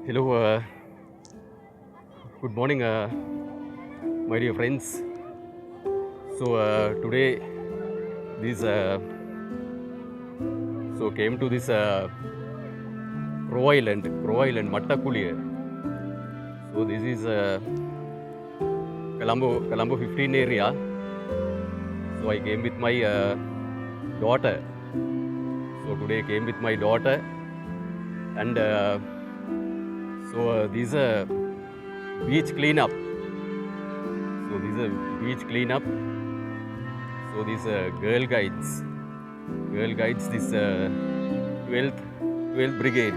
Hello, good morning, my dear friends. So today, this came to this Crow Island, Mattakuliya. So this is Colombo 15 area. So I came with my daughter. So today I came with my daughter, and this beach cleanup. So this is beach cleanup. So this Girl Guides, this 12th Brigade,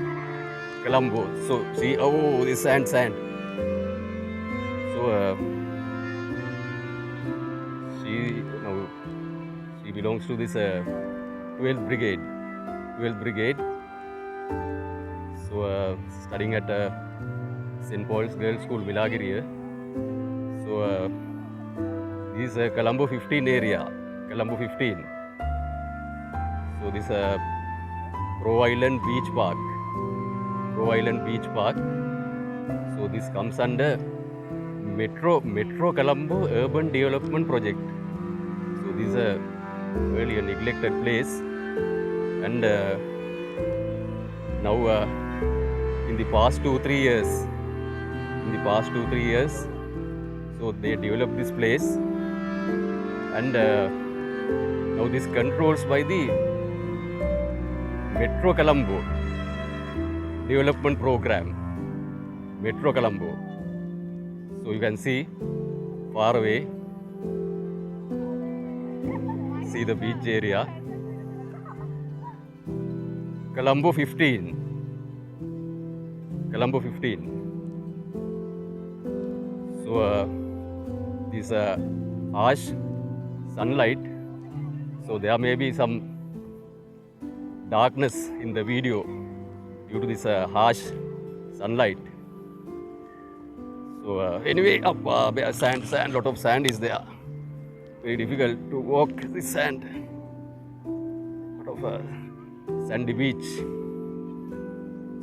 Colombo. So see, oh, this sand. So she belongs to this 12th Brigade. So studying at St.Pauls Girls School, Vilagiri. So this is Colombo 15 area, Colombo 15. So this Crow Island Beach Park. So this comes under Metro Colombo Urban Development Project. So this is a really a neglected place, and now in the past 2-3 years, so they developed this place, and now this controls by the Metro Colombo development program, Metro Colombo. So you can see far away, see the beach area, Colombo 15. So this harsh sunlight, so there may be some darkness in the video due to this harsh sunlight. So anyway, sand, lot of sand is there. Very difficult to walk this sand. Lot of sandy beach.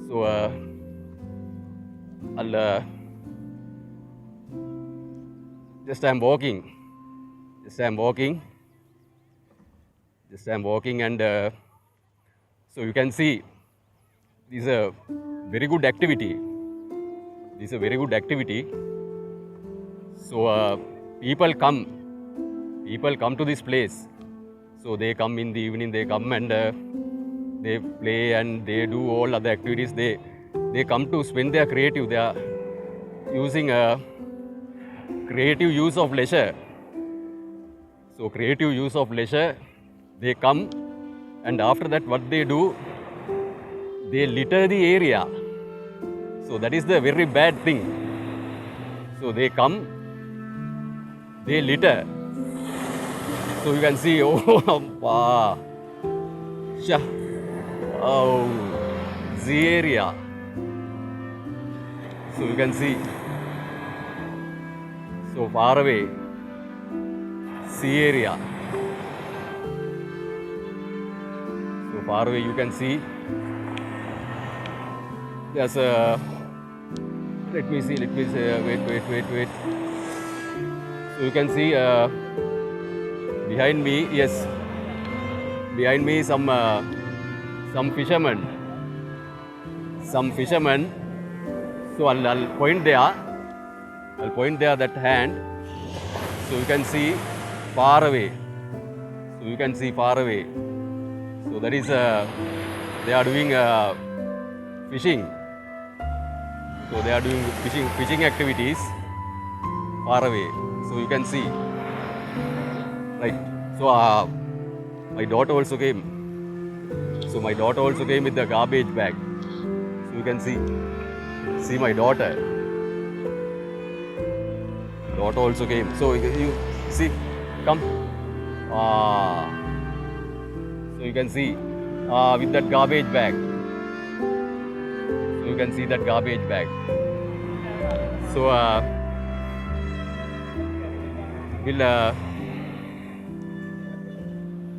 So I'll just I'm walking, and so you can see this is a very good activity. So people come to this place. So they come in the evening, they come and they play and they do all other activities. They come to spend their creative. They are using a creative use of leisure. So creative use of leisure, they come, and after that what they do, they litter the area. So that is the very bad thing. So they come, they litter. So you can see, oh, the area. So you can see, so far away, sea area. So far away you can see, there's a, let me see, wait. So you can see behind me some fishermen. So I'll point there. That hand. So you can see far away. So that is they are doing fishing. So they are doing fishing activities far away. So you can see, right? So my daughter also came. So my daughter also came with the garbage bag. So you can see my daughter. Daughter also came. So you see, come. So you can see with that garbage bag. So you can see that garbage bag. So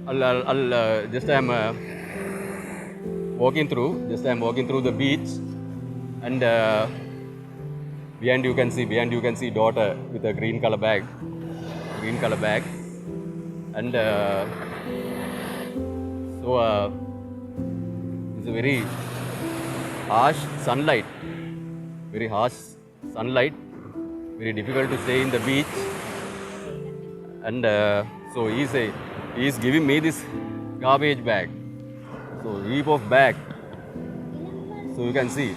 I'll just I'm walking through the beach. And behind you can see daughter with a green color bag, and it's a very harsh sunlight, very difficult to stay in the beach. And so he's giving me this garbage bag, so heap of bag. So you can see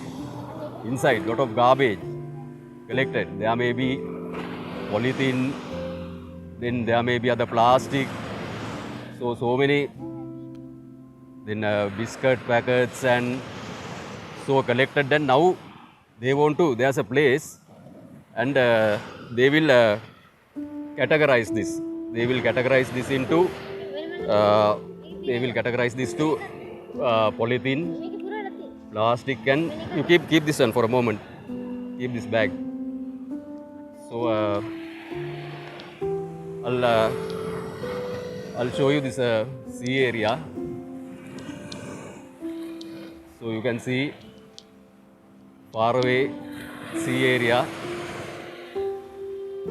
inside lot of garbage collected. There may be polythene, then there may be other plastic, so many, then biscuit packets, and so collected. Then now there's a place, and they will categorize this. They will categorize this into, to polythene, plastic, and you keep this one for a moment. Keep this bag. So I'll show you this sea area. So you can see far away sea area,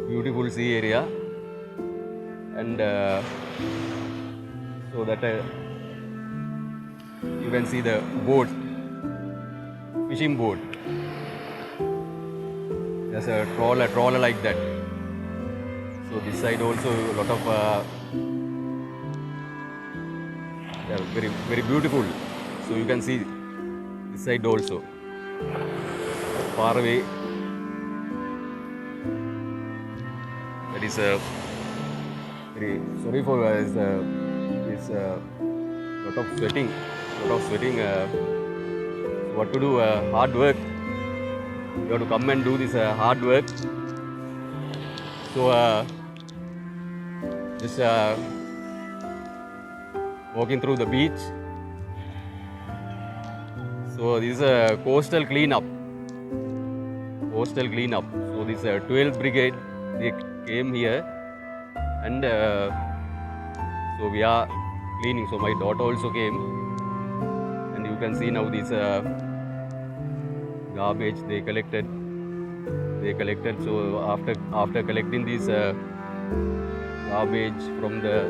beautiful sea area, and so that you can see the boat, fishing boat. There's a trawler like that. So this side also a lot of very, very beautiful. So you can see this side also far away. That is very sorry for is lot of sweating. So what to do? Hard work. You have to come and do this hard work. So just walking through the beach. So this is a coastal cleanup. So this 12th Brigade, they came here, and so we are cleaning. So my daughter also came, and you can see now this garbage they collected. So after collecting this garbage from the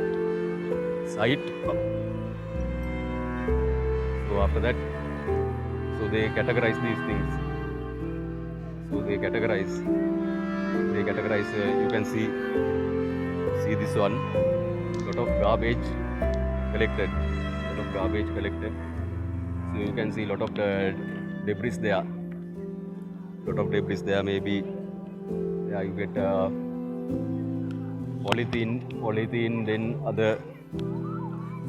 site, so after that, so they categorize these things. So they categorize. You can see this one. Lot of garbage collected. So you can see lot of the debris there. Maybe you get polythene, then other,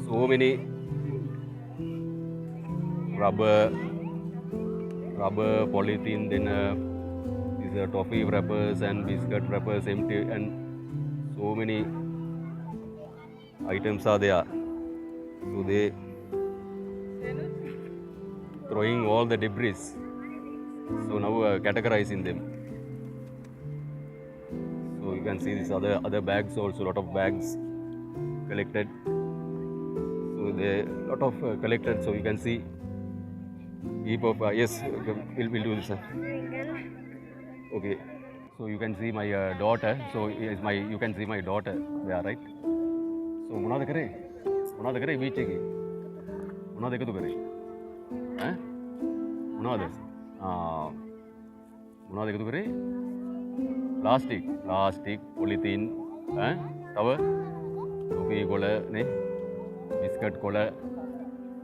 so many rubber, polythene, then these are toffee wrappers and biscuit wrappers, empty, and so many items are there. So they throwing all the debris. So now categorizing them. So you can see these other bags also, lot of bags collected. So they lot of collected. So you can see heap of yes, we'll do this. Okay. So you can see my daughter. So you can see my daughter there, right? So මොනවද කරේ beach එකේ මොනවද එකතු කරේ මොනවද එකතු කරේ plastic polythene තව ටොෆී කොළ නේ බිස්කට් කොළ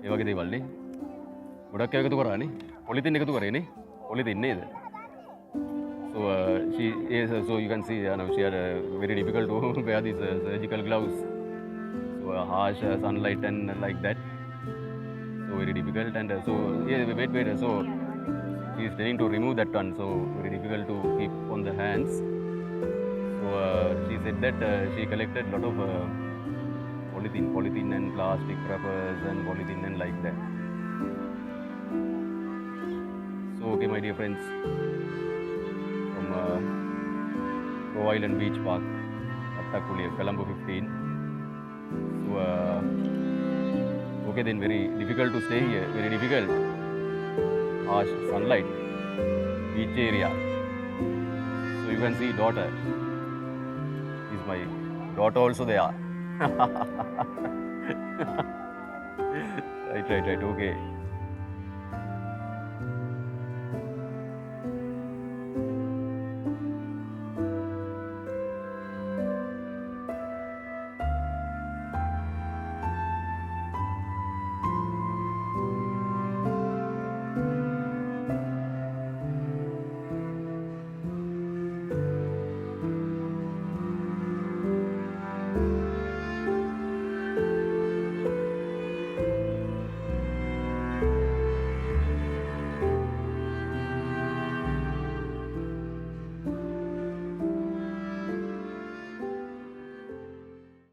ඒ වගේ දේවල් නේ ගොඩක් එකතු කරානේ පොලිතීන් එකතු කරේ නේ පොලිතීන් නේද. So you can see she had very difficult to wear these surgical gloves. So harsh sunlight and like that. So very difficult, and so wait. So she is trying to remove that one. So very difficult to keep on the hands. So she said that she collected lot of polythene and plastic wrappers and polythene and like that. So okay, my dear friends, from Pro Island Beach Park, Colombo 15. So okay, then very difficult to stay here. Very difficult. Harsh sunlight. beach area. So you can see daughter. Is my daughter also there? Right, okay.